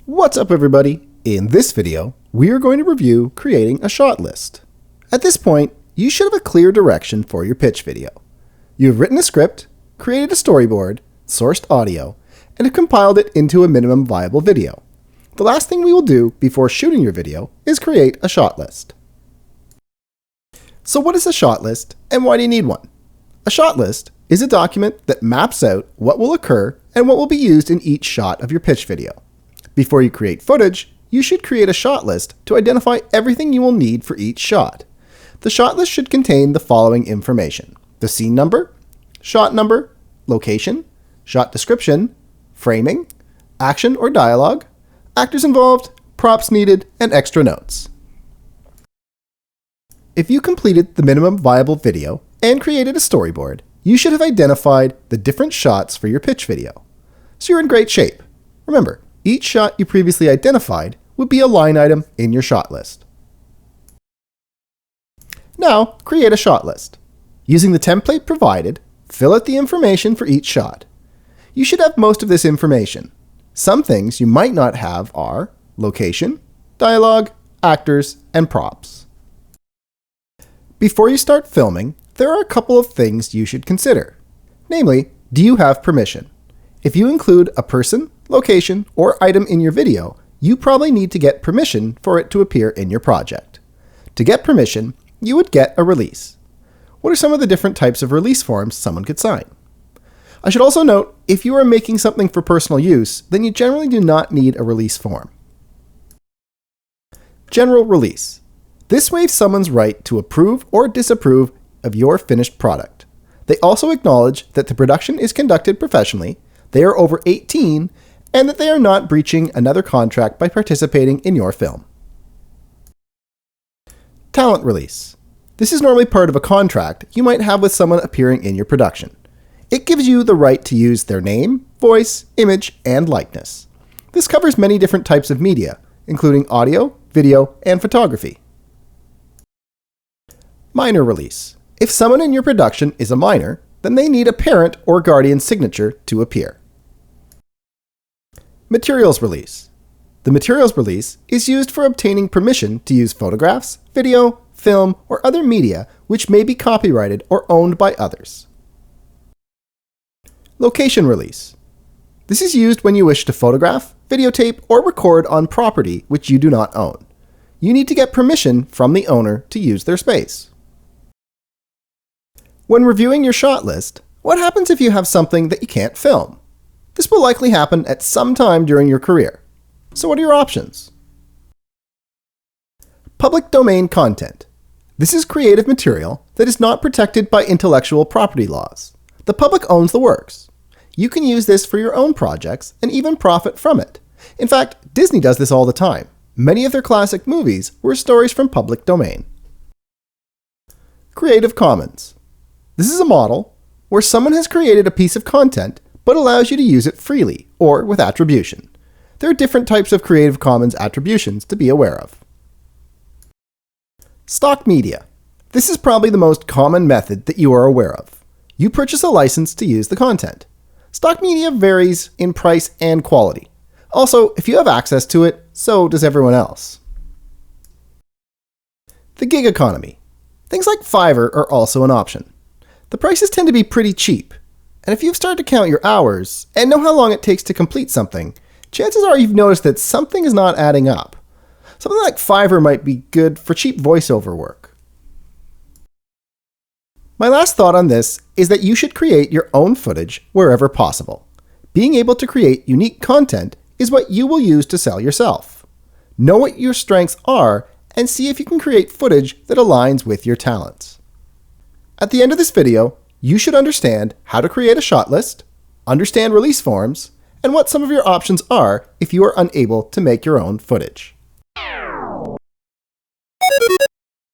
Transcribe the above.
What's up, everybody? In this video, we are going to review creating a shot list. At this point, you should have a clear direction for your pitch video. You have written a script, created a storyboard, sourced audio, and have compiled it into a minimum viable video. The last thing we will do before shooting your video is create a shot list. So what is a shot list, and why do you need one? A shot list is a document that maps out what will occur and what will be used in each shot of your pitch video. Before you create footage, you should create a shot list to identify everything you will need for each shot. The shot list should contain the following information: the scene number, shot number, location, shot description, framing, action or dialogue, actors involved, props needed, and extra notes. If you completed the minimum viable video and created a storyboard, you should have identified the different shots for your pitch video. So you're in great shape. Remember, each shot you previously identified would be a line item in your shot list. Now, create a shot list. Using the template provided, fill out the information for each shot. You should have most of this information. Some things you might not have are location, dialogue, actors, and props. Before you start filming, there are a couple of things you should consider. Namely, do you have permission? If you include a person, location, or item in your video, you probably need to get permission for it to appear in your project. To get permission, you would get a release. What are some of the different types of release forms someone could sign? I should also note, if you are making something for personal use, then you generally do not need a release form. General release. This waives someone's right to approve or disapprove of your finished product. They also acknowledge that the production is conducted professionally, they are over 18, and that they are not breaching another contract by participating in your film. Talent release. This is normally part of a contract you might have with someone appearing in your production. It gives you the right to use their name, voice, image, and likeness. This covers many different types of media, including audio, video, and photography. Minor release. If someone in your production is a minor, then they need a parent or guardian signature to appear. Materials release. The materials release is used for obtaining permission to use photographs, video, film, or other media which may be copyrighted or owned by others. Location release. This is used when you wish to photograph, videotape, or record on property which you do not own. You need to get permission from the owner to use their space. When reviewing your shot list, what happens if you have something that you can't film? This will likely happen at some time during your career. So what are your options? Public domain content. This is creative material that is not protected by intellectual property laws. The public owns the works. You can use this for your own projects and even profit from it. In fact, Disney does this all the time. Many of their classic movies were stories from public domain. Creative Commons. This is a model where someone has created a piece of content but allows you to use it freely or with attribution. There are different types of Creative Commons attributions to be aware of. Stock media. This is probably the most common method that you are aware of. You purchase a license to use the content. Stock media varies in price and quality. Also, if you have access to it, so does everyone else. The gig economy. Things like Fiverr are also an option. The prices tend to be pretty cheap, and if you've started to count your hours and know how long it takes to complete something, chances are you've noticed that something is not adding up. Something like Fiverr might be good for cheap voiceover work. My last thought on this is that you should create your own footage wherever possible. Being able to create unique content is what you will use to sell yourself. Know what your strengths are and see if you can create footage that aligns with your talents. At the end of this video, you should understand how to create a shot list, understand release forms, and what some of your options are if you are unable to make your own footage.